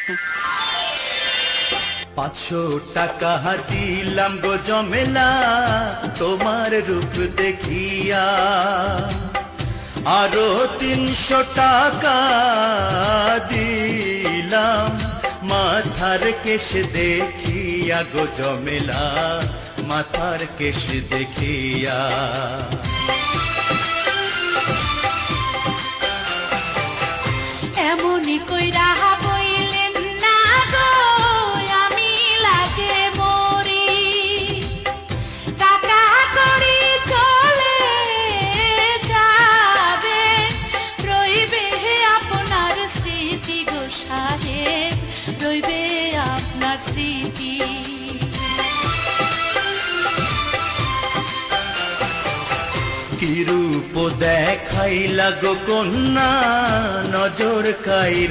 500 টাকা দিলাম গো জমেলা তোমার রূপ দেখিয়া, আরো 300 টাকা দিলাম মাথার কেশ দেখিয়া গো জমেলা, মাথার কেশ দেখিয়া। এমনি কইরা বইলেন না গো আমি লাজে মরি, টাকা করি চলে যাবে, রইবে আপনার স্মৃতি গো সাহেব, রইবে আপনার স্মৃতি। কি রূপ দেখাইলা গো কন্যা নজর কাইরা।